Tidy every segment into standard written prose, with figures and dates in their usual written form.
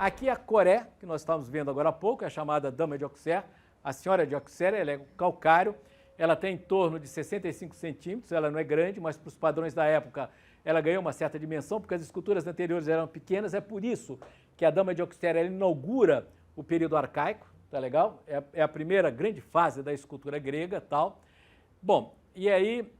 Aqui a Coré, que nós estávamos vendo agora há pouco, é a chamada Dama de Auxerre. A senhora de Auxerre, ela é calcário, ela tem em torno de 65 centímetros, ela não é grande, mas para os padrões da época ela ganhou uma certa dimensão, porque as esculturas anteriores eram pequenas, é por isso que a Dama de Auxerre ela inaugura o período arcaico, tá legal? É a primeira grande fase da escultura grega, tal. Bom, e aí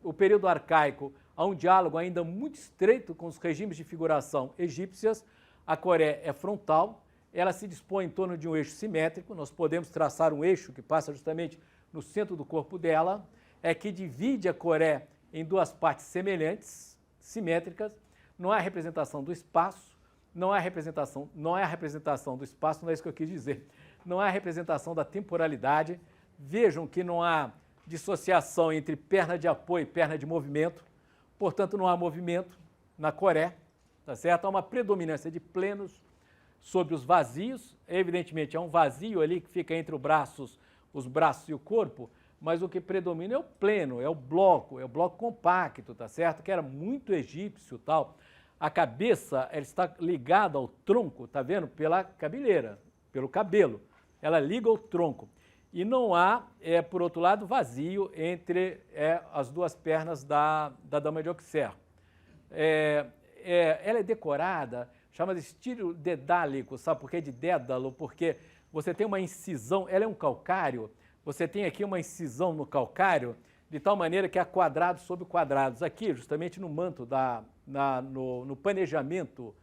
o período arcaico há um diálogo ainda muito estreito com os regimes de figuração egípcias. A Coré é frontal, ela se dispõe em torno de um eixo simétrico, nós podemos traçar um eixo que passa justamente no centro do corpo dela, que divide a Coré em duas partes semelhantes, simétricas. Não há representação do espaço, não é a representação do espaço, não é isso que eu quis dizer. Não há representação da temporalidade. Vejam que não há dissociação entre perna de apoio e perna de movimento, portanto não há movimento na Coré, tá certo? Há uma predominância de plenos sobre os vazios, evidentemente é um vazio ali que fica entre os braços e o corpo, mas o que predomina é o pleno, é o bloco compacto, tá certo? Que era muito egípcio, tal. A cabeça, ela está ligada ao tronco, tá vendo? Pela cabeleira, pelo cabelo. Ela liga ao tronco. E não há, por outro lado, vazio entre as duas pernas da Dama de Auxerre. Ela é decorada, chama de estilo dedálico, sabe por quê? De dédalo, porque você tem uma incisão, ela é um calcário, você tem aqui uma incisão no calcário, de tal maneira que há quadrados sobre quadrados. Aqui, justamente no manto, no planejamento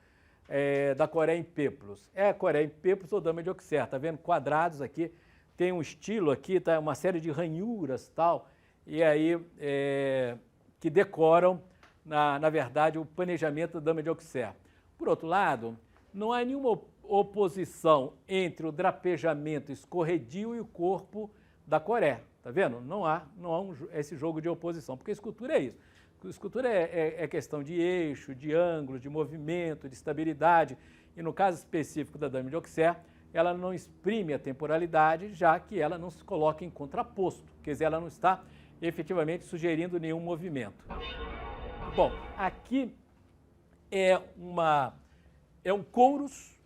da Coré em Peplos. É a Coré em Peplos ou Dama de Auxerre, tá vendo? Quadrados aqui, tem um estilo aqui, tá? Uma série de ranhuras tal, e aí que decoram, na verdade, o planejamento da Dama de Auxerre. Por outro lado, não há nenhuma oposição entre o drapejamento escorredio e o corpo da Coré, tá vendo? Não há esse jogo de oposição, porque a escultura é isso. A escultura é questão de eixo, de ângulo, de movimento, de estabilidade, e no caso específico da Dama de Auxerre, ela não exprime a temporalidade, já que ela não se coloca em contraposto, quer dizer, ela não está efetivamente sugerindo nenhum movimento. Bom, aqui é um chorus,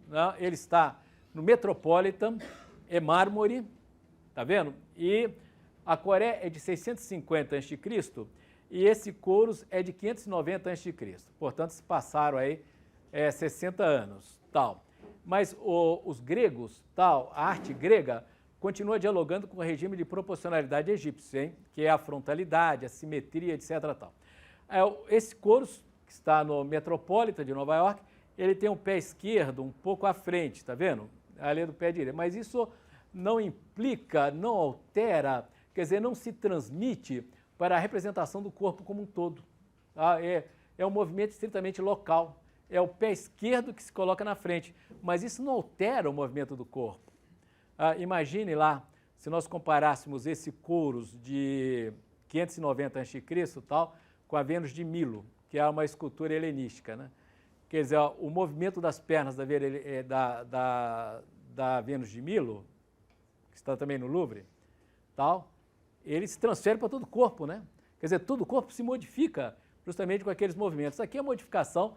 né? Ele está no Metropolitan, é mármore, tá vendo? E a Coré é de 650 a.C. e esse chorus é de 590 a.C. Portanto, se passaram aí 60 anos, tal. Mas os gregos, tal, a arte grega continua dialogando com o regime de proporcionalidade egípcio, hein? Que é a frontalidade, a simetria, etc. Tal. Esse chorus, que está no Metropolitan de Nova York, ele tem o pé esquerdo um pouco à frente, tá vendo? Ali do pé direito. Mas isso não implica, não altera, quer dizer, não se transmite para a representação do corpo como um todo. Tá? É um movimento estritamente local. É o pé esquerdo que se coloca na frente, mas isso não altera o movimento do corpo. Imagine lá, se nós comparássemos esse chorus de 590 a.C. tal, com a Vênus de Milo, que é uma escultura helenística, né? Quer dizer, o movimento das pernas da Vênus de Milo, que está também no Louvre, tal, ele se transfere para todo o corpo, né? Quer dizer, todo o corpo se modifica justamente com aqueles movimentos. Aqui a modificação,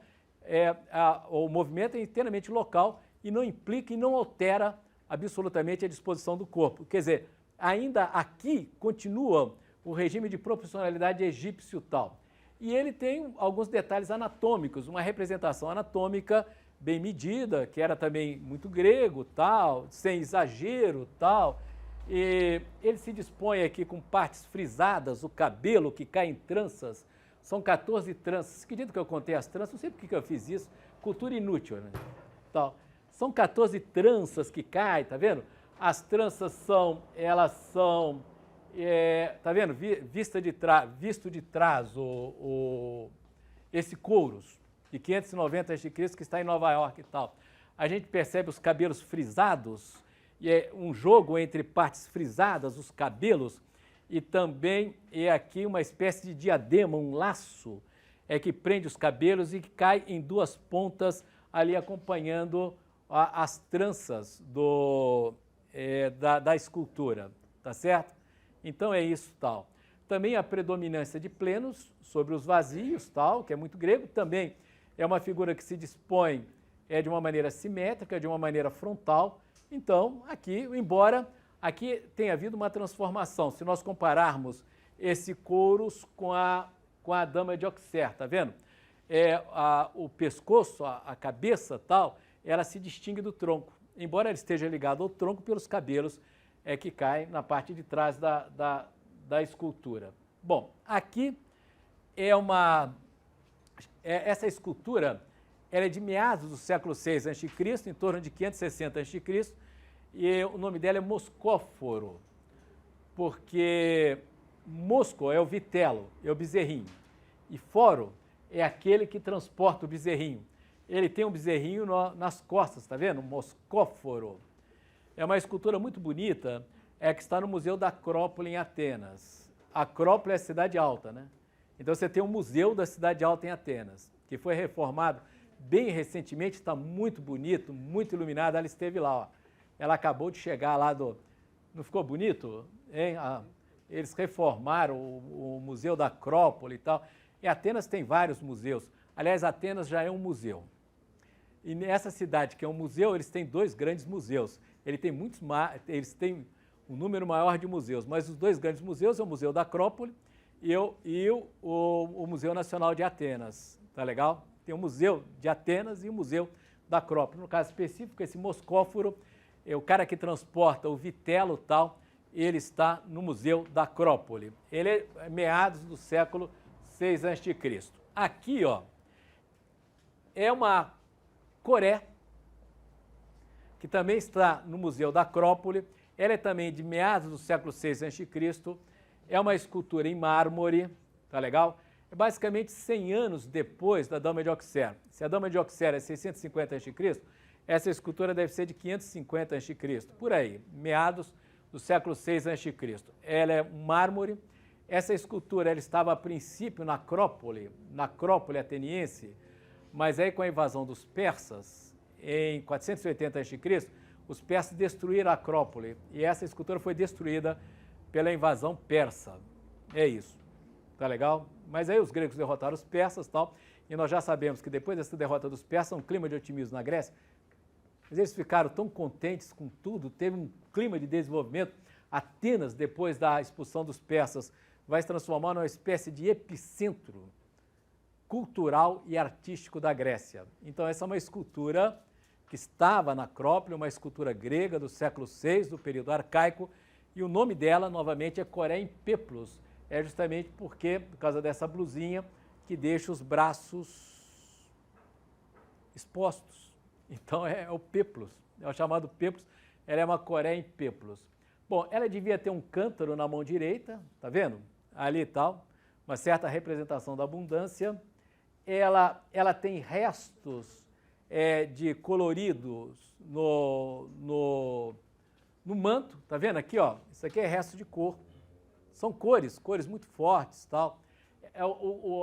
o movimento é inteiramente local e não implica e não altera absolutamente a disposição do corpo. Quer dizer, ainda aqui continua o regime de proporcionalidade egípcio tal. E ele tem alguns detalhes anatômicos, uma representação anatômica bem medida, que era também muito grego, tal, sem exagero, tal. E ele se dispõe aqui com partes frisadas, o cabelo que cai em tranças, são 14 tranças. Que dia que eu contei as tranças, não sei por que eu fiz isso, cultura inútil, né? Tal. São 14 tranças que caem, tá vendo? As tranças elas são tá vendo? Visto de trás esse chorus de 590 a.C. que está em Nova York e tal. A gente percebe os cabelos frisados, e é um jogo entre partes frisadas, os cabelos, e também é aqui uma espécie de diadema, um laço, que prende os cabelos e que cai em duas pontas ali acompanhando as tranças da escultura, tá certo? Então é isso, tal. Também a predominância de plenos sobre os vazios, tal, que é muito grego. Também é uma figura que se dispõe é de uma maneira simétrica, de uma maneira frontal. Então, aqui, embora aqui tenha havido uma transformação, se nós compararmos esse couros com a dama de Auxerre, tá vendo? O pescoço, a cabeça tal, ela se distingue do tronco, embora ela esteja ligada ao tronco pelos cabelos que caem na parte de trás da escultura. Bom, aqui essa escultura ela é de meados do século VI a.C., em torno de 560 a.C., e o nome dela é Moscóforo, porque Mosco é o vitelo, é o bezerrinho, e foro é aquele que transporta o bezerrinho. Ele tem um bezerrinho nas costas, tá vendo? Moscóforo. É uma escultura muito bonita, que está no Museu da Acrópole em Atenas. A Acrópole é a cidade alta, né? Então você tem um museu da cidade alta em Atenas, que foi reformado bem recentemente, está muito bonito, muito iluminado. Ela esteve lá, ó. Ela acabou de chegar lá Não ficou bonito? Hein? Eles reformaram o Museu da Acrópole e tal. E Atenas tem vários museus. Aliás, Atenas já é um museu. E nessa cidade, que é um museu, eles têm dois grandes museus. Eles têm um número maior de museus, mas os dois grandes museus é o Museu da Acrópole e o Museu Nacional de Atenas. Tá legal? Tem o Museu de Atenas e o Museu da Acrópole. No caso específico, esse Moscóforo, o cara que transporta o vitelo tal, ele está no Museu da Acrópole. Ele é meados do século VI a.C. Aqui, ó, é uma Coré, que também está no Museu da Acrópole. Ela é também de meados do século VI a.C., é uma escultura em mármore, tá legal? É basicamente 100 anos depois da Dama de Auxerre. Se a Dama de Auxerre é 650 a.C., essa escultura deve ser de 550 a.C., por aí, meados do século VI a.C. Ela é um mármore. Essa escultura ela estava a princípio na Acrópole ateniense, mas aí com a invasão dos persas, em 480 a.C., os persas destruíram a Acrópole e essa escultura foi destruída pela invasão persa. É isso. Tá legal? Mas aí os gregos derrotaram os persas e tal, e nós já sabemos que depois dessa derrota dos persas, um clima de otimismo na Grécia, mas eles ficaram tão contentes com tudo, teve um clima de desenvolvimento. Atenas, depois da expulsão dos persas, vai se transformar numa espécie de epicentro cultural e artístico da Grécia. Então essa é uma escultura que estava na Acrópole, uma escultura grega do século VI, do período arcaico, e o nome dela, novamente, é Coré em Peplos. É justamente por causa dessa blusinha que deixa os braços expostos. Então é o Peplos, é o chamado Peplos, ela é uma Coré em Peplos. Bom, ela devia ter um cântaro na mão direita, tá vendo? Ali e tal, uma certa representação da abundância. Ela tem restos de coloridos no manto, tá vendo aqui, ó? Isso aqui é resto de cor. São cores muito fortes, tal.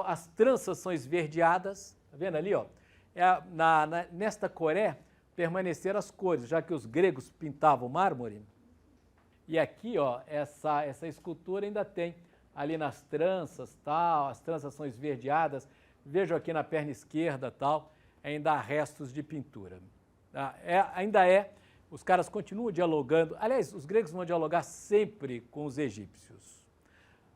As tranças são esverdeadas, tá vendo ali, ó? Nesta Coré permaneceram as cores, já que os gregos pintavam mármore. E aqui, ó, essa escultura ainda tem ali nas tranças, tal. As tranças são esverdeadas. Vejo aqui na perna esquerda, tal, ainda há restos de pintura. Os caras continuam dialogando. Aliás, os gregos vão dialogar sempre com os egípcios,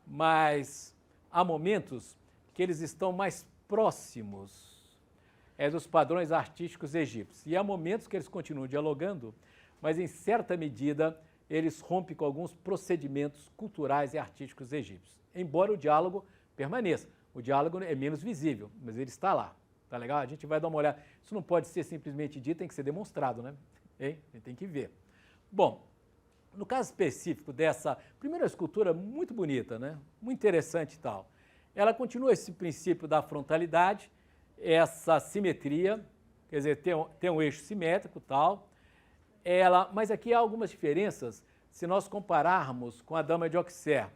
mas há momentos que eles estão mais próximos dos padrões artísticos egípcios. E há momentos que eles continuam dialogando, mas em certa medida eles rompem com alguns procedimentos culturais e artísticos egípcios, embora o diálogo permaneça. O diálogo é menos visível, mas ele está lá. Tá legal? A gente vai dar uma olhada. Isso não pode ser simplesmente dito, tem que ser demonstrado, né? Hein? A gente tem que ver. Bom, no caso específico dessa primeira escultura, muito bonita, né? Muito interessante e tal. Ela continua esse princípio da frontalidade, essa simetria, quer dizer, tem um eixo simétrico e tal. Mas aqui há algumas diferenças se nós compararmos com a Dama de Auxerre.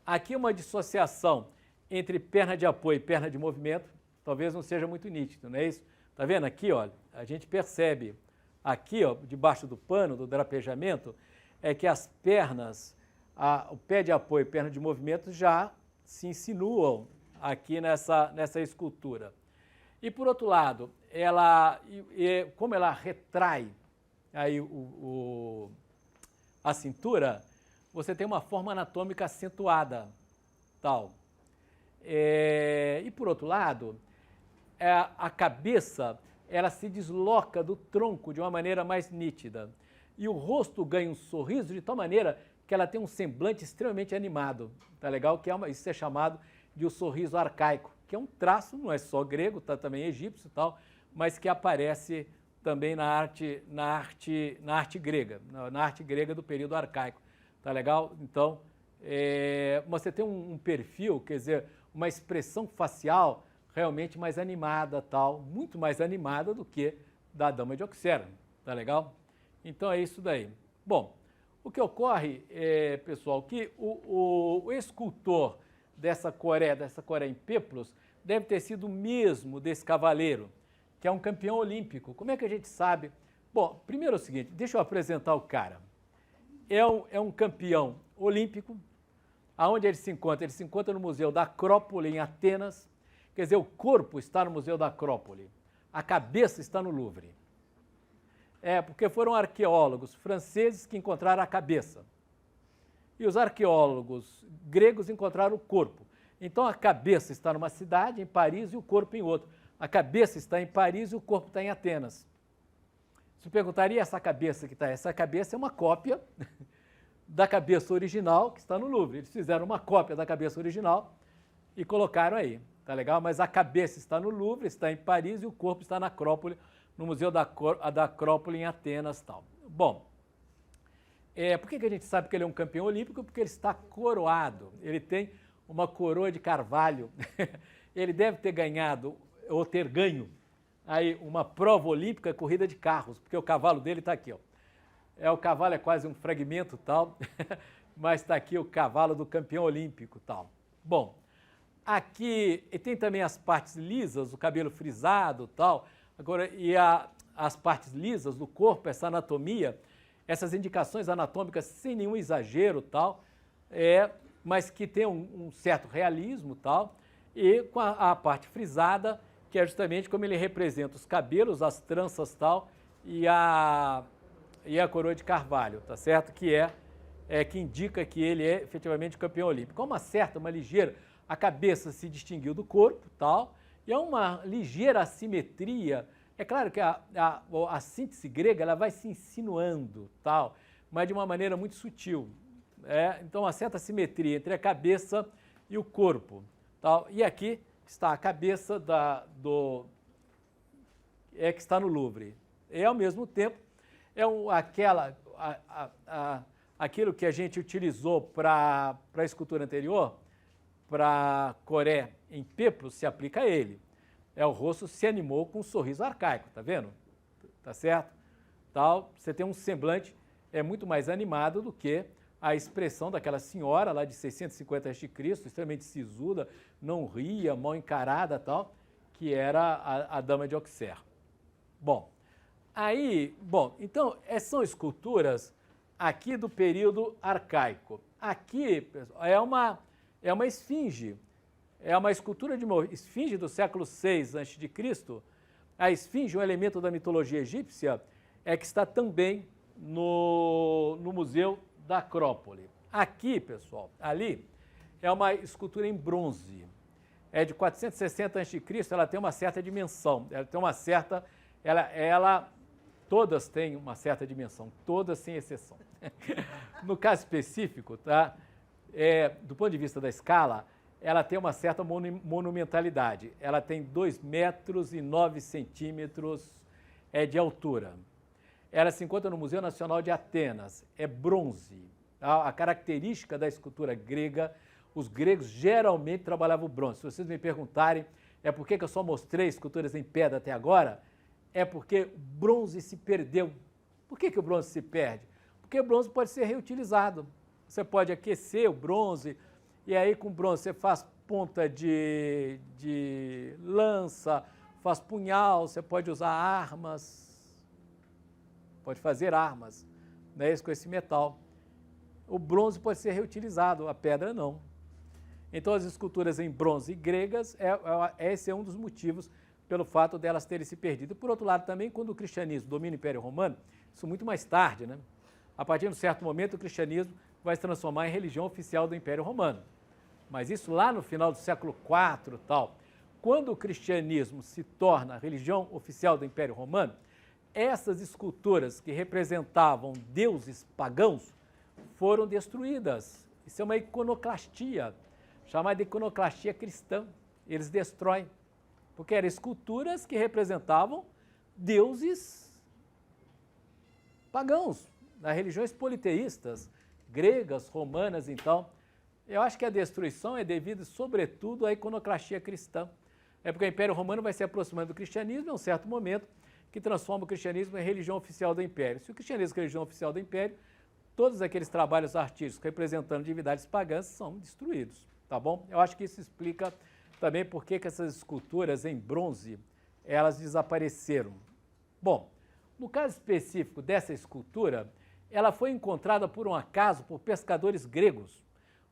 Aqui é uma dissociação entre perna de apoio e perna de movimento, talvez não seja muito nítido, não é isso? Tá vendo aqui, olha, a gente percebe aqui, ó, debaixo do pano, do drapejamento, que as pernas, o pé de apoio e perna de movimento já se insinuam aqui nessa escultura. E, por outro lado, como ela retrai aí a cintura, você tem uma forma anatômica acentuada, tal. E, por outro lado, a cabeça ela se desloca do tronco de uma maneira mais nítida. E o rosto ganha um sorriso de tal maneira que ela tem um semblante extremamente animado, tá legal? Isso é chamado de o sorriso arcaico, que é um traço, não é só grego, tá também egípcio e tal, mas que aparece também na arte grega, na arte grega do período arcaico, tá legal? Então, você tem um perfil, quer dizer, uma expressão facial realmente mais animada, tal, muito mais animada do que da dama de Oxera, tá legal? Então é isso daí. Bom, o que ocorre, pessoal, que o escultor dessa Coré em Peplos, deve ter sido o mesmo desse cavaleiro, que é um campeão olímpico. Como é que a gente sabe? Bom, primeiro é o seguinte, deixa eu apresentar o cara. É um campeão olímpico. Aonde ele se encontra? Ele se encontra no Museu da Acrópole, em Atenas. Quer dizer, o corpo está no Museu da Acrópole, a cabeça está no Louvre. Porque foram arqueólogos franceses que encontraram a cabeça. E os arqueólogos gregos encontraram o corpo. Então a cabeça está numa cidade, em Paris, e o corpo em outra. A cabeça está em Paris e o corpo está em Atenas. Você perguntaria essa cabeça que está? Essa cabeça é uma cópia da cabeça original que está no Louvre. Eles fizeram uma cópia da cabeça original e colocaram aí, tá legal? Mas a cabeça está no Louvre, está em Paris e o corpo está na Acrópole, no Museu da Acrópole em Atenas, tal. Bom, por que a gente sabe que ele é um campeão olímpico? Porque ele está coroado, ele tem uma coroa de carvalho. Ele deve ter ganhado, ou ter ganho, aí uma prova olímpica, corrida de carros, porque o cavalo dele está aqui, ó. O cavalo é quase um fragmento, tal, mas está aqui o cavalo do campeão olímpico, tal. Bom, aqui tem também as partes lisas, o cabelo frisado, tal. Agora, as partes lisas do corpo, essa anatomia, essas indicações anatômicas sem nenhum exagero, tal, mas que tem um certo realismo, tal, e com a parte frisada, que é justamente como ele representa os cabelos, as tranças, tal, e a coroa de carvalho, tá certo? Que indica que ele é efetivamente campeão olímpico. Uma ligeira, a cabeça se distinguiu do corpo, tal, e há uma ligeira assimetria. É claro que a síntese grega ela vai se insinuando, tal, mas de uma maneira muito sutil. Então, uma certa simetria entre a cabeça e o corpo, tal. E aqui está a cabeça que está no Louvre. E, ao mesmo tempo, aquilo que a gente utilizou para a escultura anterior, para Coré em Peplos, se aplica a ele. O rosto se animou com um sorriso arcaico, tá vendo? Tá certo? Tal, você tem um semblante muito mais animado do que a expressão daquela senhora lá de 650 a.C., extremamente sisuda, não ria, mal encarada, tal, que era a dama de Oxer. Bom, então são esculturas aqui do período arcaico. Aqui, pessoal, é uma esfinge. É uma escultura de uma esfinge do século VI a.C. A esfinge, um elemento da mitologia egípcia, que está também no Museu da Acrópole. Aqui, pessoal, ali, é uma escultura em bronze. É de 460 a.C., ela tem uma certa dimensão. Ela tem uma certa... todas têm uma certa dimensão, todas sem exceção. No caso específico, tá? Do ponto de vista da escala, ela tem uma certa monumentalidade. Ela tem 2,09 metros de altura. Ela se encontra no Museu Nacional de Atenas. É bronze. A característica da escultura grega, os gregos geralmente trabalhavam o bronze. Se vocês me perguntarem por que eu só mostrei esculturas em pedra até agora, é porque o bronze se perdeu. Por que o bronze se perde? Porque o bronze pode ser reutilizado. Você pode aquecer o bronze, e aí com bronze você faz ponta de lança, faz punhal, você pode usar armas, pode fazer armas, né, com esse metal. O bronze pode ser reutilizado, a pedra não. Então as esculturas em bronze gregas, esse é um dos motivos pelo fato delas terem se perdido. E, por outro lado, também, quando o cristianismo domina o Império Romano, isso muito mais tarde, né? A partir de um certo momento, o cristianismo vai se transformar em religião oficial do Império Romano. Mas isso lá no final do século IV, tal. Quando o cristianismo se torna a religião oficial do Império Romano, essas esculturas que representavam deuses pagãos foram destruídas. Isso é uma iconoclastia, chamada de iconoclastia cristã. Eles destroem, porque eram esculturas que representavam deuses pagãos, das religiões politeístas, gregas, romanas, então. Eu acho que a destruição é devida, sobretudo, à iconoclastia cristã. É porque o Império Romano vai se aproximando do cristianismo, em um certo momento, que transforma o cristianismo em religião oficial do Império. Se o cristianismo é religião oficial do Império, todos aqueles trabalhos artísticos representando divindades pagãs são destruídos, tá bom? Eu acho que isso explica também por que essas esculturas em bronze, elas desapareceram. Bom, no caso específico dessa escultura, ela foi encontrada por um acaso por pescadores gregos,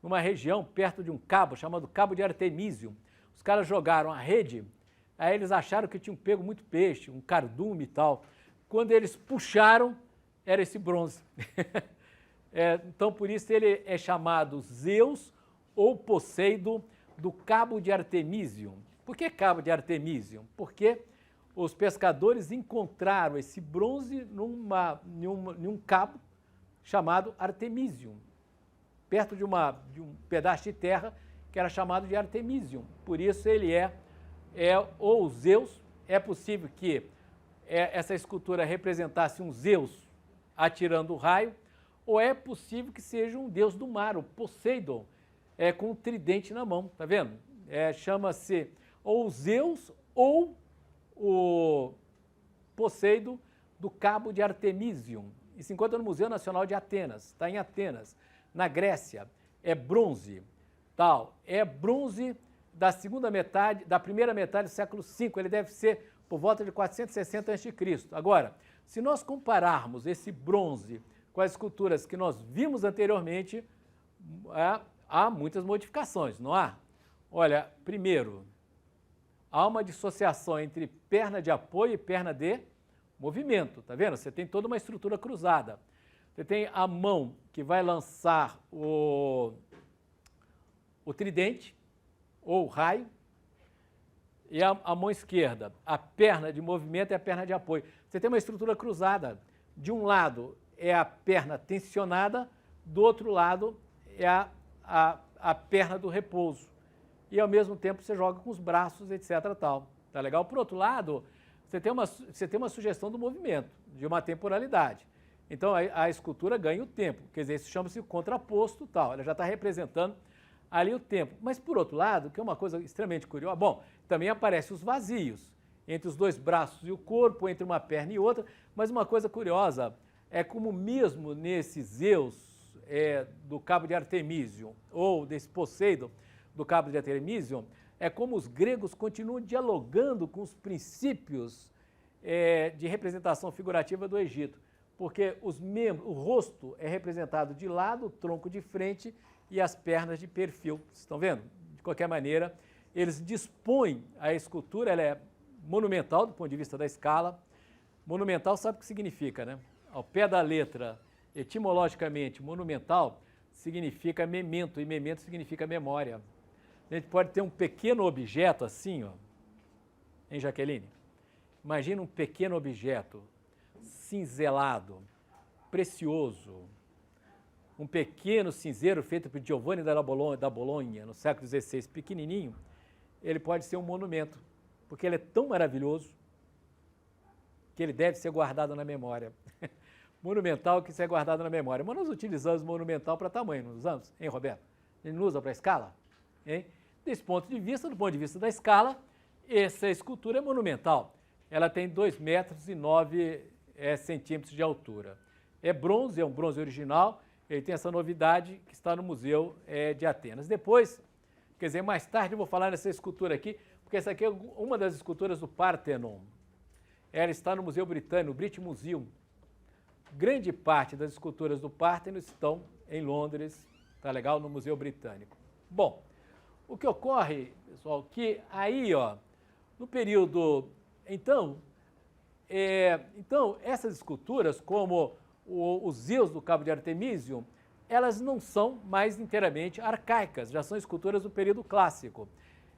numa região perto de um cabo chamado Cabo de Artemísio. Os caras jogaram a rede, aí eles acharam que tinham pego muito peixe, um cardume e tal. Quando eles puxaram, era esse bronze. Então, por isso ele é chamado Zeus ou Poseidon do Cabo de Artemísio. Por que Cabo de Artemísio? Porque os pescadores encontraram esse bronze num cabo chamado Artemísio, perto de um pedaço de terra que era chamado de Artemísio. Por isso ele é ou Zeus. É possível que essa escultura representasse um Zeus atirando o raio, ou é possível que seja um deus do mar, o Poseidon, com um tridente na mão, tá vendo? Chama-se ou Zeus ou o Poseidon do Cabo de Artemísio. E se encontra no Museu Nacional de Atenas, está em Atenas, na Grécia. É bronze, tal. É bronze da primeira metade do século V. Ele deve ser por volta de 460 a.C. Agora, se nós compararmos esse bronze com as esculturas que nós vimos anteriormente, há muitas modificações, não há? Olha, primeiro, há uma dissociação entre perna de apoio e perna de movimento, tá vendo? Você tem toda uma estrutura cruzada. Você tem a mão que vai lançar o tridente, ou o raio, e a mão esquerda, a perna de movimento e a perna de apoio. Você tem uma estrutura cruzada. De um lado é a perna tensionada, do outro lado é a perna do repouso. E ao mesmo tempo você joga com os braços, etc. Tal. Tá legal? Por outro lado, você tem uma sugestão do movimento, de uma temporalidade. Então a escultura ganha o tempo, quer dizer, isso chama-se contraposto, tal. Ela já está representando ali o tempo. Mas por outro lado, que é uma coisa extremamente curiosa, bom, também aparecem os vazios entre os dois braços e o corpo, entre uma perna e outra, mas uma coisa curiosa é como mesmo nesse Zeus do Cabo de Artemísio, ou desse Poseidon do Cabo de Artemísio, é como os gregos continuam dialogando com os princípios de representação figurativa do Egito, porque o rosto é representado de lado, o tronco de frente e as pernas de perfil. Vocês estão vendo? De qualquer maneira, eles dispõem a escultura, ela é monumental do ponto de vista da escala. Monumental sabe o que significa, né? Ao pé da letra, etimologicamente, monumental significa memento, e memento significa memória. A gente pode ter um pequeno objeto assim, ó, hein, Jaqueline? Imagina um pequeno objeto cinzelado, precioso, um pequeno cinzeiro feito por Giovanni da Bologna, no século XVI, pequenininho, ele pode ser um monumento, porque ele é tão maravilhoso que ele deve ser guardado na memória. Monumental que isso é guardado na memória. Mas nós utilizamos monumental para tamanho, não usamos? Hein, Roberto? A gente não usa para escala? Hein? Desse ponto de vista, do ponto de vista da escala, essa escultura é monumental. Ela tem 2,9 metros de altura. É bronze, é um bronze original, ele tem essa novidade que está no Museu de Atenas. Depois, quer dizer, mais tarde eu vou falar nessa escultura aqui, porque essa aqui é uma das esculturas do Parthenon. Ela está no Museu Britânico, no British Museum. Grande parte das esculturas do Parthenon estão em Londres, tá legal? No Museu Britânico. Bom, o que ocorre, pessoal, que aí, ó, No período, então, essas esculturas, como os Zeus do Cabo de Artemísio, elas não são mais inteiramente arcaicas, já são esculturas do período clássico.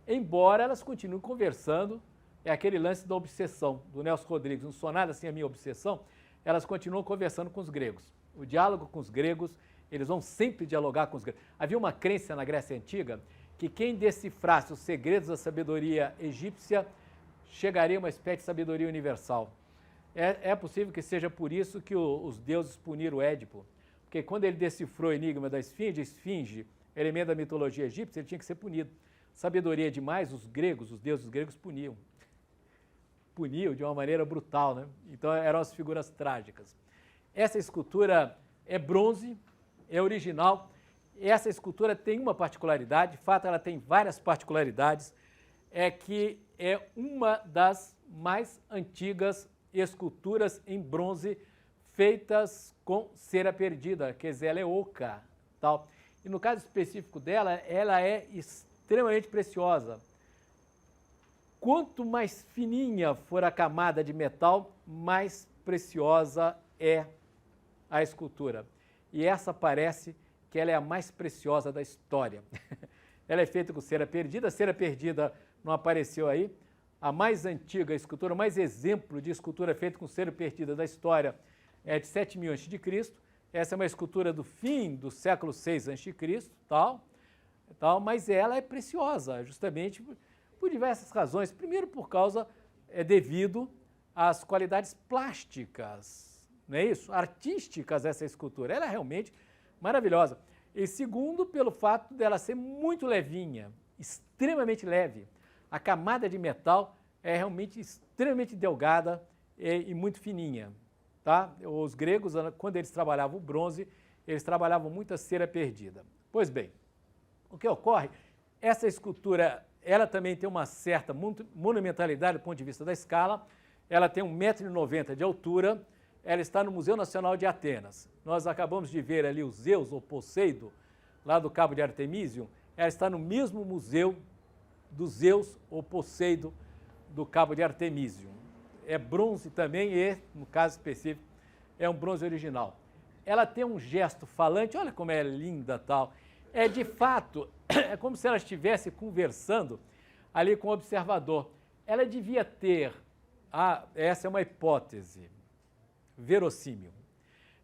Embora elas continuem conversando, é aquele lance da obsessão, do Nelson Rodrigues, não sou nada sem a minha obsessão, elas continuam conversando com os gregos. O diálogo com os gregos, eles vão sempre dialogar com os gregos. Havia uma crença na Grécia Antiga que quem decifrasse os segredos da sabedoria egípcia chegaria a uma espécie de sabedoria universal. É possível que seja por isso que os deuses puniram Édipo, porque quando ele decifrou o enigma da esfinge, elemento da mitologia egípcia, ele tinha que ser punido. Sabedoria demais, os deuses gregos puniam. Puniam de uma maneira brutal, né? Então eram as figuras trágicas. Essa escultura é bronze, é original. Essa escultura tem uma particularidade, de fato ela tem várias particularidades, é que é uma das mais antigas esculturas em bronze feitas com cera perdida, quer dizer, ela é oca, tal. E no caso específico dela, ela é extremamente preciosa. Quanto mais fininha for a camada de metal, mais preciosa é a escultura. E essa parece que ela é a mais preciosa da história. Ela é feita com cera perdida não apareceu aí. A mais antiga escultura, o mais exemplo de escultura feita com cera perdida da história é de 7.000 a.C. Essa é uma escultura do fim do século VI a.C., tal, mas ela é preciosa, justamente por diversas razões. Primeiro, por causa, devido às qualidades plásticas, não é isso? Artísticas dessa escultura. Ela é realmente maravilhosa. E segundo, pelo fato dela ser muito levinha, extremamente leve. A camada de metal é realmente extremamente delgada e muito fininha. Tá? Os gregos, quando eles trabalhavam o bronze, eles trabalhavam muita cera perdida. Pois bem, o que ocorre? Essa escultura, ela também tem uma certa monumentalidade do ponto de vista da escala. Ela tem 1,90 m de altura. Ela está no Museu Nacional de Atenas. Nós acabamos de ver ali o Zeus, ou Poseido, lá do Cabo de Artemísio. Ela está no mesmo museu do Zeus, ou Poseido, do Cabo de Artemísio. É bronze também e, no caso específico, é um bronze original. Ela tem um gesto falante, olha como é linda tal. É de fato, é como se ela estivesse conversando ali com o observador. Ela devia ter, essa é uma hipótese verossímil,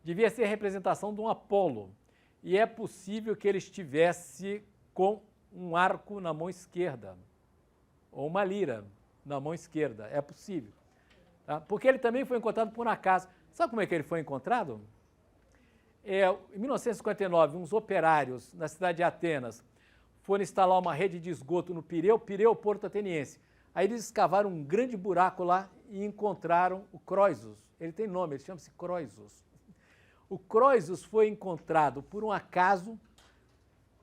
devia ser a representação de um Apolo. E é possível que ele estivesse com um arco na mão esquerda, ou uma lira na mão esquerda, é possível. Tá? Porque ele também foi encontrado por um acaso. Sabe como é que ele foi encontrado? Em 1959, uns operários na cidade de Atenas foram instalar uma rede de esgoto no Pireu Porto Ateniense. Aí eles escavaram um grande buraco lá e encontraram o Croesus. Ele tem nome, ele chama-se Croesus. O Croesus foi encontrado por um acaso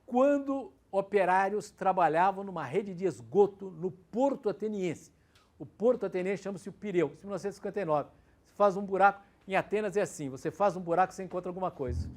quando operários trabalhavam numa rede de esgoto no Porto Ateniense. O Porto Ateniense chama-se o Pireu, em 1959. Você faz um buraco, em Atenas é assim, você faz um buraco e você encontra alguma coisa.